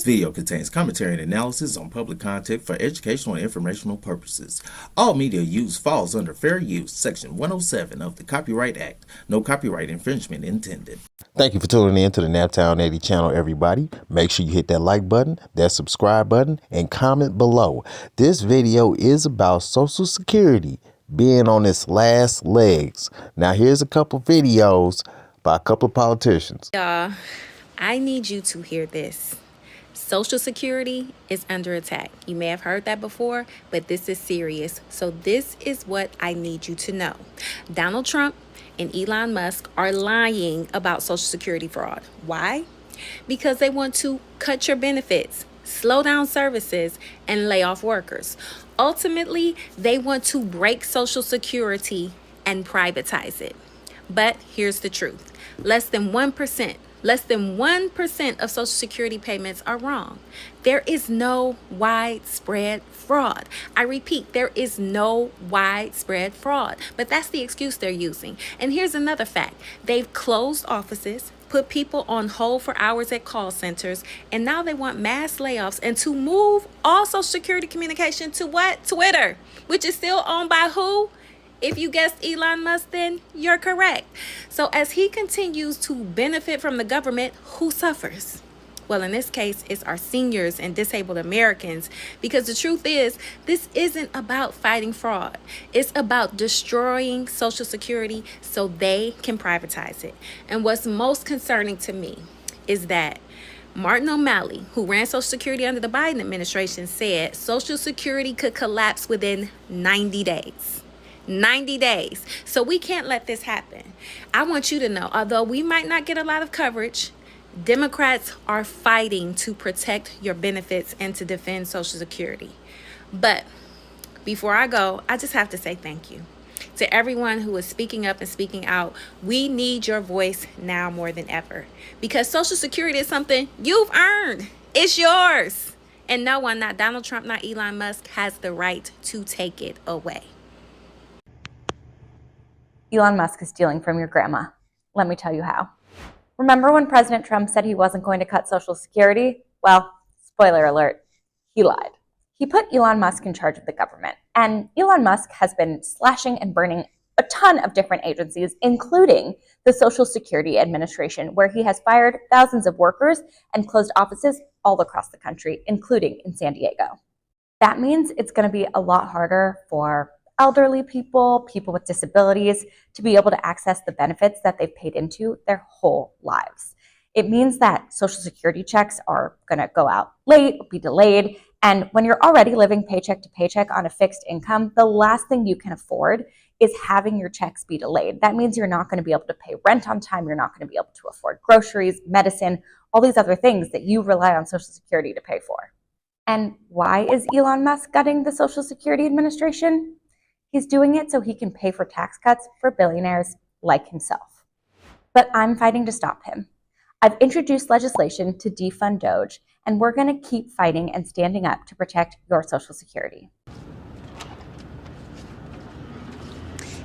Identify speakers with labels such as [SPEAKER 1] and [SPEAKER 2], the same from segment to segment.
[SPEAKER 1] This video contains commentary and analysis on public content for educational and informational purposes. All media used falls under Fair Use, Section 107 of the Copyright Act. No copyright infringement intended.
[SPEAKER 2] Thank you for tuning in to the Naptown 80 channel, everybody. Make sure you hit that like button, that subscribe button, and comment below. This video is about Social Security being on its last legs. Now, here's a couple videos by a couple of politicians.
[SPEAKER 3] Y'all, I need you to hear this. Social Security is under attack. You may have heard that before, but this is serious. So this is what I need you to know. Donald Trump and Elon Musk are lying about Social Security fraud. Why? Because they want to cut your benefits, slow down services, and lay off workers. Ultimately, they want to break Social Security and privatize it. But here's the truth. Less than 1% of Social Security payments are wrong. There is no widespread fraud. I repeat, there is no widespread fraud, but that's the excuse they're using. And here's another fact. They've closed offices, put people on hold for hours at call centers, and now they want mass layoffs and to move all Social Security communication to what? Twitter, which is still owned by who? If you guessed Elon Musk, then you're correct. So as he continues to benefit from the government, who suffers? Well, in this case, it's our seniors and disabled Americans, because the truth is, this isn't about fighting fraud. It's about destroying Social Security so they can privatize it. And what's most concerning to me is that Martin O'Malley, who ran Social Security under the Biden administration, said Social Security could collapse within 90 days. 90 days. So we can't let this happen. I want you to know, although we might not get a lot of coverage, Democrats are fighting to protect your benefits and to defend Social Security. But before I go, I just have to say thank you to everyone who is speaking up and speaking out. We need your voice now more than ever, because Social Security is something you've earned. It's yours. And no one, not Donald Trump, not Elon Musk, has the right to take it away.
[SPEAKER 4] Elon Musk is stealing from your grandma. Let me tell you how. Remember when President Trump said he wasn't going to cut Social Security? Well, spoiler alert, he lied. He put Elon Musk in charge of the government, and Elon Musk has been slashing and burning a ton of different agencies, including the Social Security Administration, where he has fired thousands of workers and closed offices all across the country, including in San Diego. That means it's going to be a lot harder for elderly people, people with disabilities, to be able to access the benefits that they've paid into their whole lives. It means that Social Security checks are going to go out late, be delayed, and when you're already living paycheck to paycheck on a fixed income, the last thing you can afford is having your checks be delayed. That means you're not going to be able to pay rent on time, you're not going to be able to afford groceries, medicine, all these other things that you rely on Social Security to pay for. And why is Elon Musk gutting the Social Security Administration? He's doing it so he can pay for tax cuts for billionaires like himself. But I'm fighting to stop him. I've introduced legislation to defund Doge, and we're going to keep fighting and standing up to protect your Social Security.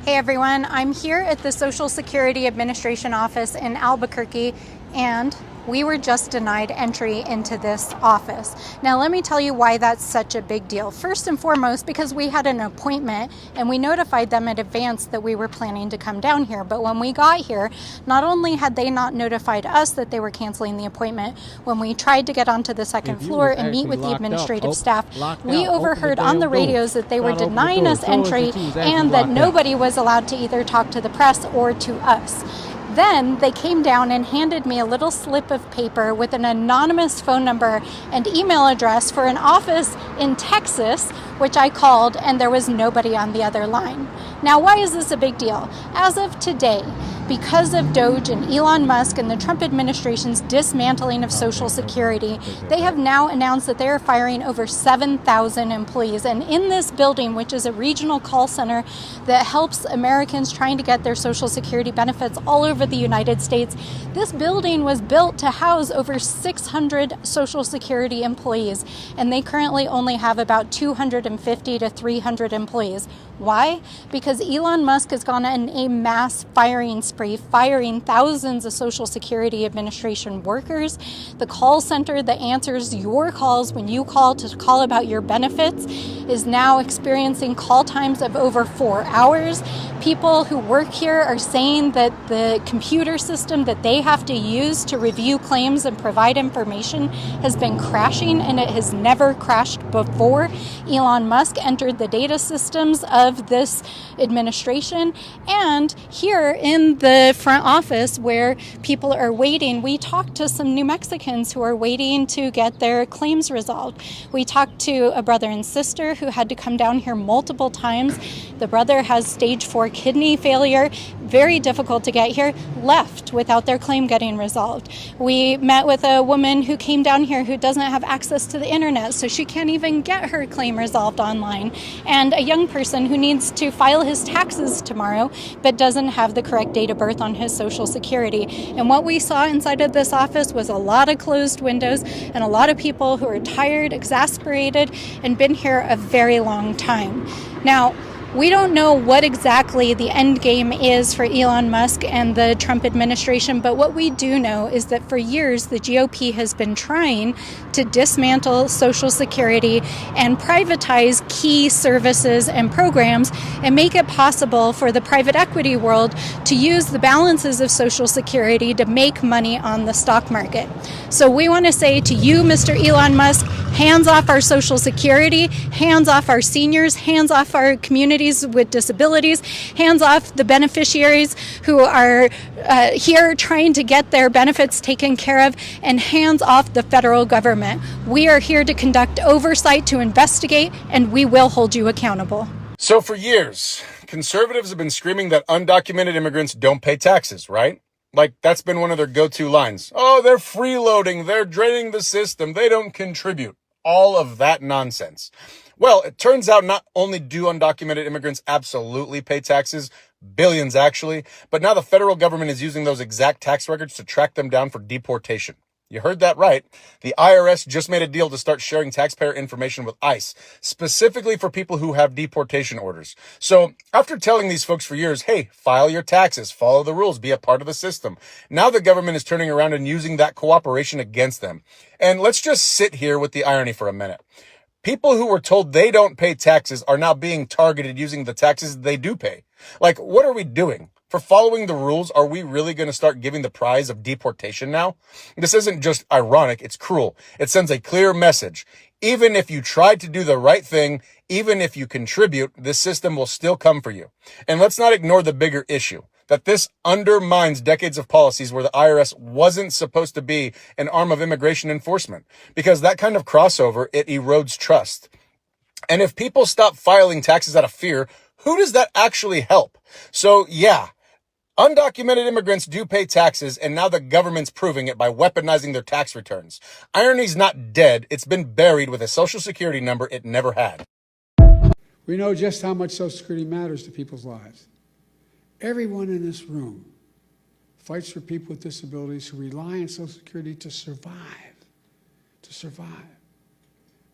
[SPEAKER 5] Hey everyone, I'm here at the Social Security Administration office in Albuquerque, and we were just denied entry into this office. Now let me tell you why that's such a big deal. First and foremost, because we had an appointment and we notified them in advance that we were planning to come down here. But when we got here, not only had they not notified us that they were canceling the appointment, when we tried to get onto the second floor and meet with the administrative staff, we overheard on the radios that they were denying us entry and that nobody was allowed to either talk to the press or to us. Then they came down and handed me a little slip of paper with an anonymous phone number and email address for an office in Texas, which I called, and there was nobody on the other line. Now, why is this a big deal? As of today, because of Doge and Elon Musk and the Trump administration's dismantling of Social Security, they have now announced that they are firing over 7,000 employees. And in this building, which is a regional call center that helps Americans trying to get their Social Security benefits all over the United States, this building was built to house over 600 Social Security employees, and they currently only have about 200 250 to 300 employees. Why? Because Elon Musk has gone on a mass firing spree, firing thousands of Social Security Administration workers. The call center that answers your calls when you call to call about your benefits is now experiencing call times of over 4 hours. People who work here are saying that the computer system that they have to use to review claims and provide information has been crashing, and it has never crashed before Elon Musk entered the data systems of this administration. And here in the front office where people are waiting, we talked to some New Mexicans who are waiting to get their claims resolved. We talked to a brother and sister who had to come down here multiple times. The brother has stage 4 kidney failure, very difficult to get here, left without their claim getting resolved. We met with a woman who came down here who doesn't have access to the internet, so she can't even get her claim resolved online. And a young person who needs to file his taxes tomorrow, but doesn't have the correct date of birth on his Social Security. And what we saw inside of this office was a lot of closed windows and a lot of people who are tired, exasperated, and been here a very long time. Now, we don't know what exactly the end game is for Elon Musk and the Trump administration, but what we do know is that for years the GOP has been trying to dismantle Social Security and privatize key services and programs and make it possible for the private equity world to use the balances of Social Security to make money on the stock market. So we want to say to you, Mr. Elon Musk, hands off our Social Security, hands off our seniors, hands off our communities with disabilities, hands off the beneficiaries who are here trying to get their benefits taken care of, and hands off the federal government. We are here to conduct oversight, to investigate, and we will hold you accountable.
[SPEAKER 6] So for years, conservatives have been screaming that undocumented immigrants don't pay taxes, right? Like, that's been one of their go-to lines. Oh, they're freeloading, they're draining the system, they don't contribute. All of that nonsense. Well, it turns out not only do undocumented immigrants absolutely pay taxes, billions actually, but now the federal government is using those exact tax records to track them down for deportation. You heard that right. The IRS just made a deal to start sharing taxpayer information with ICE, specifically for people who have deportation orders. So after telling these folks for years, hey, file your taxes, follow the rules, be a part of the system, now the government is turning around and using that cooperation against them. And let's just sit here with the irony for a minute. People who were told they don't pay taxes are now being targeted using the taxes they do pay. Like, what are we doing? For following the rules, are we really going to start giving the prize of deportation now? This isn't just ironic, it's cruel. It sends a clear message. Even if you try to do the right thing, even if you contribute, this system will still come for you. And let's not ignore the bigger issue, that this undermines decades of policies where the IRS wasn't supposed to be an arm of immigration enforcement, because that kind of crossover, it erodes trust. And if people stop filing taxes out of fear, who does that actually help? So yeah, undocumented immigrants do pay taxes, and now the government's proving it by weaponizing their tax returns. Irony's not dead, it's been buried with a Social Security number it never had.
[SPEAKER 7] We know just how much Social Security matters to people's lives. Everyone in this room fights for people with disabilities who rely on Social Security to survive. To survive.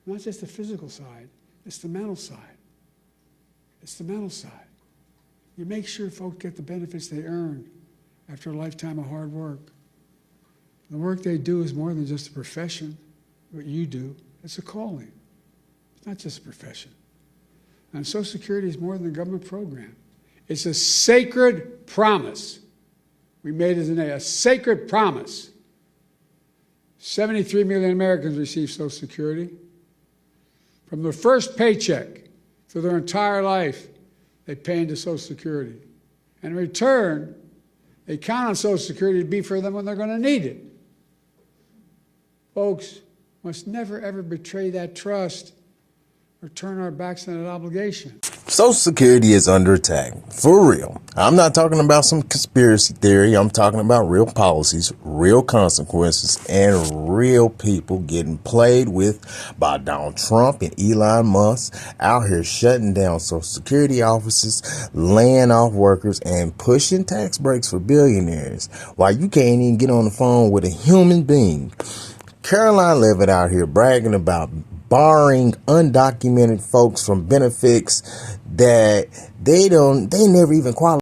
[SPEAKER 7] Not just the physical side, it's the mental side. It's the mental side. You make sure folks get the benefits they earn after a lifetime of hard work. The work they do is more than just a profession, what you do. It's a calling. It's not just a profession. And Social Security is more than a government program. It's a sacred promise. We made it a sacred promise. 73 million Americans receive Social Security. From their first paycheck through their entire life, they pay into Social Security. And in return, they count on Social Security to be for them when they're going to need it. Folks, must never, ever betray that trust or turn our backs on that obligation.
[SPEAKER 2] Social Security is under attack. For real. I'm not talking about some conspiracy theory. I'm talking about real policies, real consequences, and real people getting played with by Donald Trump and Elon Musk out here shutting down Social Security offices, laying off workers, and pushing tax breaks for billionaires while you can't even get on the phone with a human being. Caroline Levitt out here bragging about barring undocumented folks from benefits that they never even qualify